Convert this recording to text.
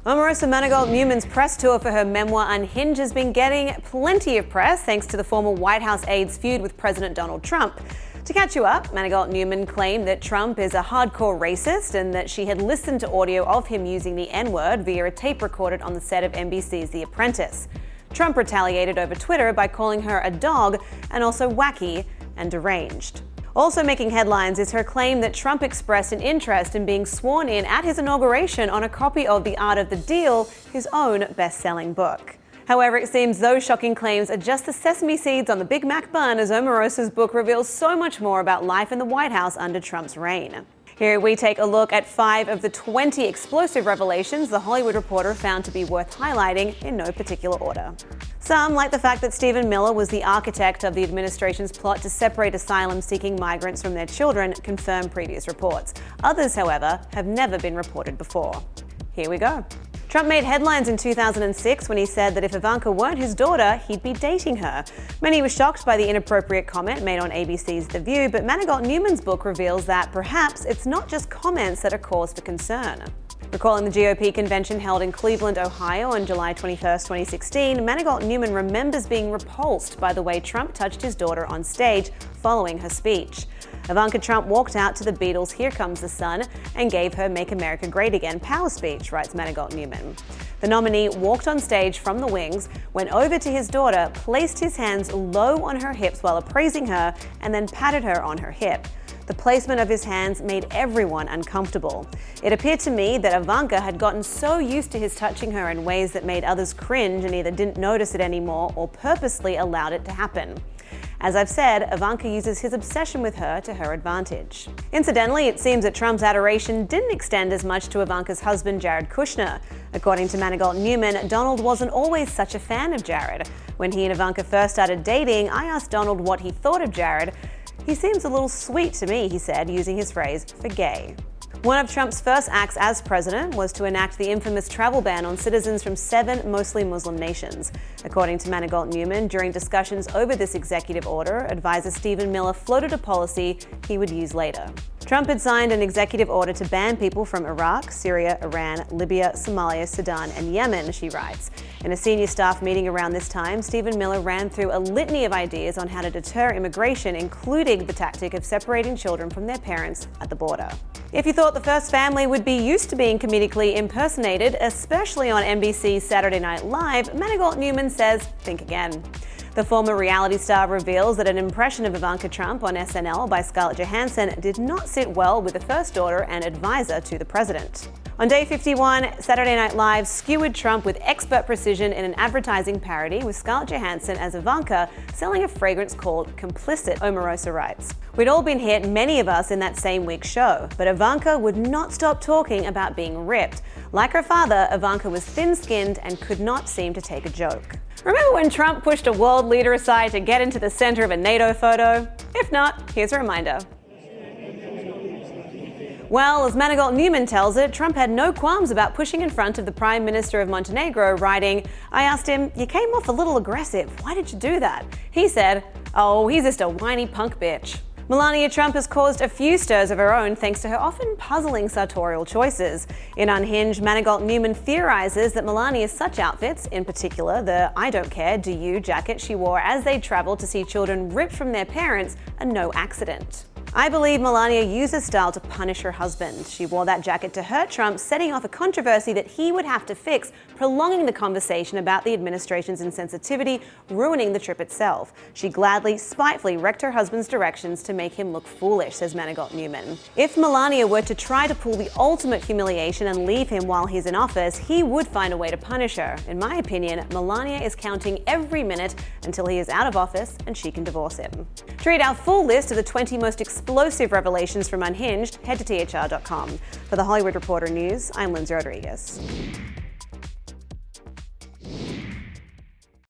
Omarosa Manigault-Newman's press tour for her memoir Unhinged has been getting plenty of press thanks to the former White House aide's feud with President Donald Trump. To catch you up, Manigault-Newman claimed that Trump is a hardcore racist and that she had listened to audio of him using the N-word via a tape recorded on the set of NBC's The Apprentice. Trump retaliated over Twitter by calling her a dog and also wacky and deranged. Also making headlines is her claim that Trump expressed an interest in being sworn in at his inauguration on a copy of The Art of the Deal, his own best-selling book. However, it seems those shocking claims are just the sesame seeds on the Big Mac bun, as Omarosa's book reveals so much more about life in the White House under Trump's reign. Here we take a look at 5 of the 20 explosive revelations The Hollywood Reporter found to be worth highlighting in no particular order. Some, like the fact that Stephen Miller was the architect of the administration's plot to separate asylum-seeking migrants from their children, confirm previous reports. Others, however, have never been reported before. Here we go. Trump made headlines in 2006 when he said that if Ivanka weren't his daughter, he'd be dating her. Many were shocked by the inappropriate comment made on ABC's The View, but Manigault-Newman's book reveals that perhaps it's not just comments that are cause for concern. Recalling the GOP convention held in Cleveland, Ohio on July 21, 2016, Manigault-Newman remembers being repulsed by the way Trump touched his daughter on stage following her speech. Ivanka Trump walked out to the Beatles' Here Comes the Sun and gave her Make America Great Again power speech, writes Manigault-Newman. The nominee walked on stage from the wings, went over to his daughter, placed his hands low on her hips while appraising her, and then patted her on her hip. The placement of his hands made everyone uncomfortable. It appeared to me that Ivanka had gotten so used to his touching her in ways that made others cringe and either didn't notice it anymore or purposely allowed it to happen. As I've said, Ivanka uses his obsession with her to her advantage. Incidentally, it seems that Trump's adoration didn't extend as much to Ivanka's husband, Jared Kushner. According to Manigault-Newman, Donald wasn't always such a fan of Jared. When he and Ivanka first started dating, I asked Donald what he thought of Jared. "He seems a little sweet to me," he said, using his phrase for gay. One of Trump's first acts as president was to enact the infamous travel ban on citizens from 7 mostly Muslim nations. According to Manigault-Newman, during discussions over this executive order, advisor Stephen Miller floated a policy he would use later. Trump had signed an executive order to ban people from Iraq, Syria, Iran, Libya, Somalia, Sudan, and Yemen, she writes. In a senior staff meeting around this time, Stephen Miller ran through a litany of ideas on how to deter immigration, including the tactic of separating children from their parents at the border. If you thought the first family would be used to being comedically impersonated, especially on NBC's Saturday Night Live, Manigault-Newman says, think again. The former reality star reveals that an impression of Ivanka Trump on SNL by Scarlett Johansson did not sit well with the first daughter and advisor to the president. On day 51, Saturday Night Live skewered Trump with expert precision in an advertising parody with Scarlett Johansson as Ivanka selling a fragrance called Complicit, Omarosa writes. We'd all been hit, many of us, in that same week's show, but Ivanka would not stop talking about being ripped. Like her father, Ivanka was thin-skinned and could not seem to take a joke. Remember when Trump pushed a world leader aside to get into the center of a NATO photo? If not, here's a reminder. Well, as Manigault-Newman tells it, Trump had no qualms about pushing in front of the Prime Minister of Montenegro, writing, "I asked him, you came off a little aggressive. Why did you do that?" He said, "Oh, he's just a whiny punk bitch." Melania Trump has caused a few stirs of her own thanks to her often puzzling sartorial choices. In Unhinged, Manigault-Newman theorizes that Melania's such outfits, in particular the "I don't care, do you" jacket she wore as they traveled to see children ripped from their parents, are no accident. I believe Melania used this style to punish her husband. She wore that jacket to hurt Trump, setting off a controversy that he would have to fix, prolonging the conversation about the administration's insensitivity, ruining the trip itself. She gladly, spitefully wrecked her husband's directions to make him look foolish, says Manigault-Newman. If Melania were to try to pull the ultimate humiliation and leave him while he's in office, he would find a way to punish her. In my opinion, Melania is counting every minute until he is out of office and she can divorce him. To read our full list of the 20 most explosive revelations from Unhinged, head to THR.com. For The Hollywood Reporter News, I'm Lindsay Rodriguez.